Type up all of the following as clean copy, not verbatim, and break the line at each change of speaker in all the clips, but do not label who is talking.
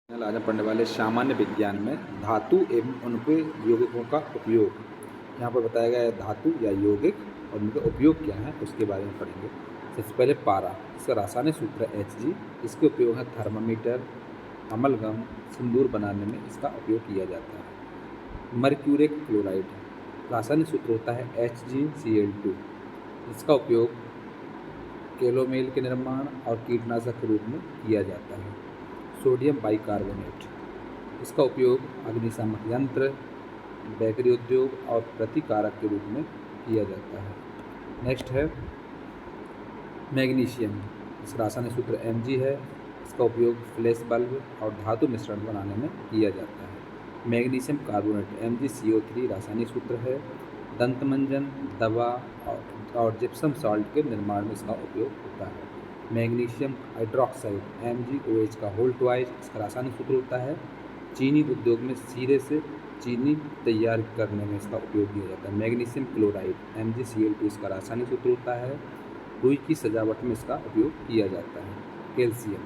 आज हम पढ़ने वाले सामान्य विज्ञान में धातु एवं उनके यौगिकों का उपयोग। यहाँ पर बताया गया है धातु या यौगिक और उनका उपयोग क्या है उसके बारे में पढ़ेंगे। सबसे पहले पारा, इसका रासायनिक सूत्र है Hg। इसके उपयोग है थर्मामीटर, अमलगम, सिंदूर बनाने में इसका उपयोग किया जाता है। मर्क्यूरिक क्लोराइड, रासायनिक सूत्र होता है HgCl2। इसका उपयोग कैलोमेल के निर्माण और कीटनाशक के रूप में किया जाता है। सोडियम बाइकार्बोनेट, इसका उपयोग अग्निशामक यंत्र, बेकरी उद्योग और प्रतिकारक के रूप में किया जाता है। नेक्स्ट है मैग्नीशियम, इसका रासायनिक सूत्र Mg है। इसका उपयोग फ्लैश बल्ब और धातु मिश्रण बनाने में किया जाता है। मैग्नीशियम कार्बोनेट MgCO3 रासायनिक सूत्र है। दंत मंजन, दवा और जिप्सम सॉल्ट के निर्माण में इसका उपयोग होता है। मैग्नीशियम हाइड्रोक्साइड MgOH का होल ट्वाइस, इसका रासायनिक सूत्र होता है। चीनी उद्योग में शीरे से चीनी तैयार करने में इसका उपयोग किया जाता है। मैग्नीशियम क्लोराइड MgCl2, इसका रासायनिक सूत्र होता है। रुई की सजावट में इसका उपयोग किया जाता है। कैल्शियम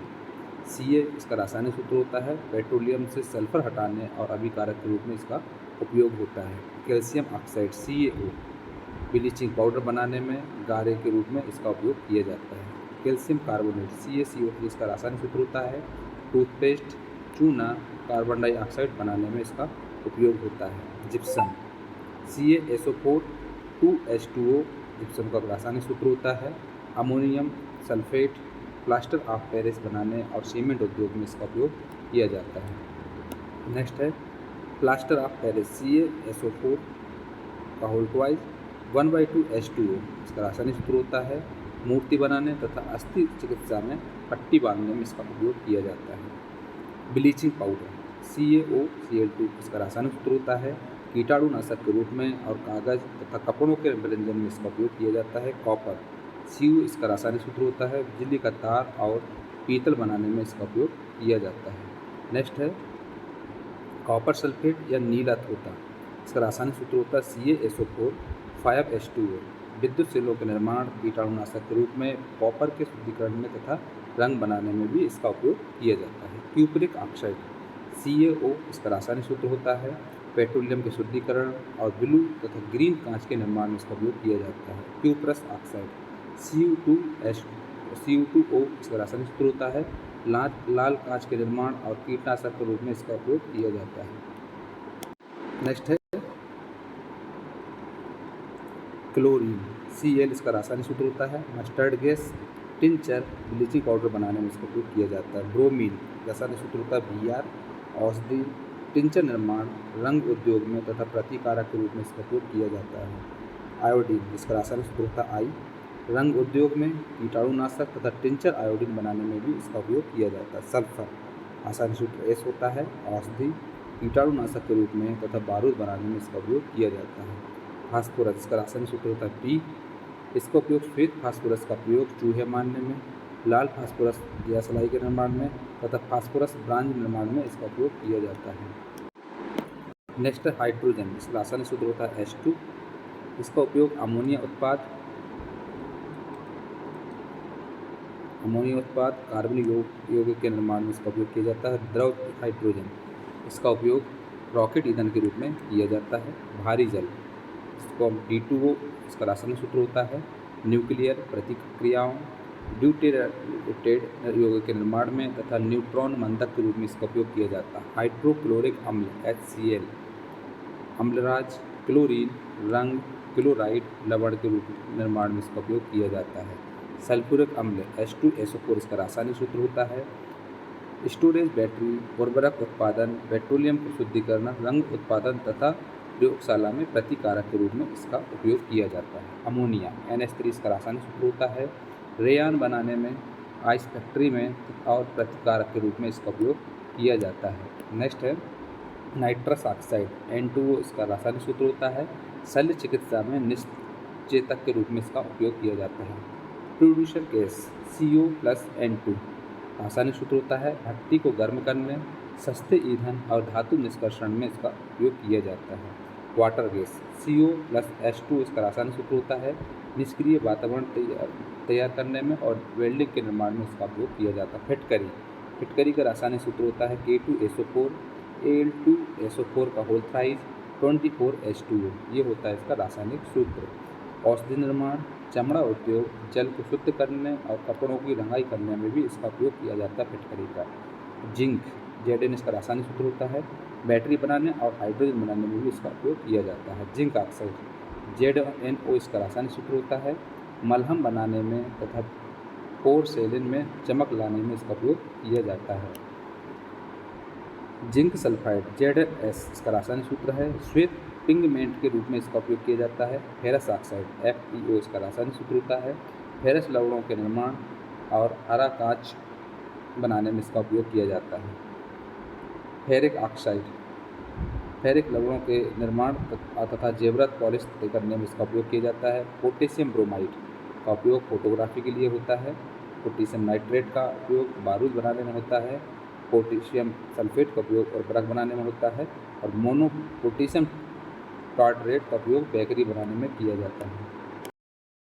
Ca, इसका रासायनिक सूत्र होता है। पेट्रोलियम से सल्फर हटाने और अभिकारक के रूप में इसका उपयोग होता है। Calcium oxide CaO, bleaching powder बनाने में गारे के रूप में इसका उपयोग किया जाता है। कैल्शियम कार्बोनेट CaCO3, इसका रासायनिक सूत्र होता है। टूथपेस्ट, चूना, कार्बन डाइऑक्साइड बनाने में इसका उपयोग होता है। जिप्सम CaSO4 2H2O, जिप्सम का रासायनिक सूत्र होता है। Ammonium sulphate, plaster of Paris बनाने और सीमेंट उद्योग में इसका उपयोग किया जाता है। नेक्स्ट है प्लास्टर ऑफ पेरिस CaSO4 का होल ट्वाइस 1/2H2O, इसका रासायनिक सूत्र होता है। मूर्ति बनाने तथा अस्थि चिकित्सा में पट्टी बांधने में इसका उपयोग किया जाता है। ब्लीचिंग पाउडर CaOCl2, इसका रासायनिक सूत्र होता है। कीटाणुनाशक के रूप में और कागज तथा कपड़ों के व्यंजन में इसका उपयोग किया जाता है। कॉपर Cu, इसका रासायनिक सूत्र होता है। बिजली का तार और पीतल बनाने में इसका उपयोग किया जाता है। नेक्स्ट है कॉपर सल्फेट या नीला तोता, इसका रासायनिक सूत्र होता है CaSO4 5H2O। विद्युत सेलों के निर्माण, कीटाणुनाशक के रूप में, कॉपर के शुद्धिकरण में तथा रंग बनाने में भी इसका उपयोग किया जाता है। क्यूपरिक ऑक्साइड CaO, इसका रासायनिक सूत्र होता है। पेट्रोलियम के शुद्धिकरण और ब्लू तथा ग्रीन कांच के निर्माण में इसका उपयोग किया जाता है। क्यूप्रस ऑक्साइड Cu2O, इसका रासायनिक सूत्र होता है। लाल कांच के निर्माण और कीटनाशक के रूप में इसका उपयोग किया जाता है। नेक्स्ट है क्लोरीन Cl, इसका रासायनिक सूत्र होता है। Mustard gas, tincture, bleaching powder बनाने में इसका उपयोग किया जाता है। ब्रोमीन, रासायनिक सूत्र होता है Br, औषधि, टिंचर निर्माण, रंग उद्योग में तथा प्रतिकारक के रूप में इसका उपयोग किया जाता है। आयोडीन, इसका रासायनिक सूत्र होता है I, रंग उद्योग में, कीटाणुनाशक तथा टिंचर आयोडीन बनाने में भी इसका उपयोग किया जाता है। सल्फर, रासायनिक सूत्र S होता है। औषधि, कीटाणुनाशक के रूप में तथा बारूद बनाने में इसका उपयोग किया जाता है। फास्फोरस, इसका रासायनिक सूत्र होता है P, इसका उपयोग श्वेत फास्फोरस का प्रयोग चूहे मारने में, लाल फास्फोरस दियासलाई के निर्माण में तथा फास्फोरस ब्रांज निर्माण में इसका उपयोग किया जाता है। नेक्स्ट है हाइड्रोजन, इसका रासायनिक सूत्र होता है H2, इसका उपयोग अमोनिया उत्पाद, कार्बनिक यौगिक के निर्माण में इसका उपयोग किया जाता है। द्रव हाइड्रोजन, इसका उपयोग रॉकेट ईंधन के रूप में किया जाता है। भारी जल, इसको D2O, इसका रासायनिक सूत्र होता है। न्यूक्लियर प्रतिक्रियाओं, ड्यूटेरेटेड यौगिक के निर्माण में तथा न्यूट्रॉन मंदक के रूप में इसका उपयोग किया जाता है। हाइड्रोक्लोरिक अम्ल HCl, अम्लराज, क्लोरीन, रंग, क्लोराइड, लवण के रूप में निर्माण में इसका उपयोग किया जाता है। सल्फ्यूरिक अम्ल H2SO4, इसका रासायनिक सूत्र होता है। स्टोरेज बैटरी, उर्वरक उत्पादन, पेट्रोलियम शुद्धिकरण, रंग उत्पादन तथा प्रयोगशाला में प्रतिकारक के रूप में इसका उपयोग किया जाता है। अमोनिया NH3, इसका रासायनिक सूत्र होता है। रेयान बनाने में, आइस फैक्ट्री में और प्रतिकारक के रूप में इसका उपयोग किया जाता है। नेक्स्ट है नाइट्रस ऑक्साइड N2O, इसका रासायनिक सूत्र होता है। शल्य चिकित्सा में निश्चेतक के रूप में इसका उपयोग किया जाता है। प्रोड्यूसर गैस CO+N2, रासायनिक सूत्र होता है। भट्टी को गर्म करने, सस्ते ईंधन और धातु निष्कर्षण में इसका उपयोग किया जाता है। वाटर गैस CO+H2, इसका रासायनिक सूत्र होता है। निष्क्रिय वातावरण तैयार करने में और वेल्डिंग के निर्माण में इसका उपयोग किया जाता है। फिटकरी फिटकरी का रासायनिक सूत्र होता है K2SO4 Al2SO4 का होल थ्राइस 24H2O। ये होता है इसका रासायनिक सूत्र। औषधि निर्माण, चमड़ा उद्योग, जल को शुद्ध करने और कपड़ों की रंगाई करने में भी इसका उपयोग किया जाता है फिटकरी का। जिंक Zn इसका रासायनिक सूत्र होता है। बैटरी बनाने और हाइड्रोजन बनाने में भी इसका उपयोग किया जाता है। जिंक ऑक्साइड ZnO इसका रासायनिक सूत्र होता है। मलहम बनाने में तथा पोर्सेलिन में चमक लाने में इसका उपयोग किया जाता है। जिंक सल्फाइड Zs इसका रासायनिक सूत्र है। श्वेत पिगमेंट के रूप में इसका उपयोग किया जाता है। फेरस ऑक्साइड FeO इसका रासायनिक सूत्र होता है। फेरस लवणों के निर्माण और हरा कांच बनाने में इसका उपयोग किया जाता है। फेरिक ऑक्साइड फेरिक लवणों के निर्माण तथा जेवरात पॉलिश करने में इसका उपयोग किया जाता है। पोटेशियम ब्रोमाइड का उपयोग फोटोग्राफी के लिए होता है। पोटेशियम नाइट्रेट का उपयोग बारूद बनाने में होता है। पोटेशियम सल्फेट का उपयोग उर्वरक बनाने में होता है। और मोनो पोटेशियम टार्टरेट का उपयोग बेकरी बनाने में किया जाता है।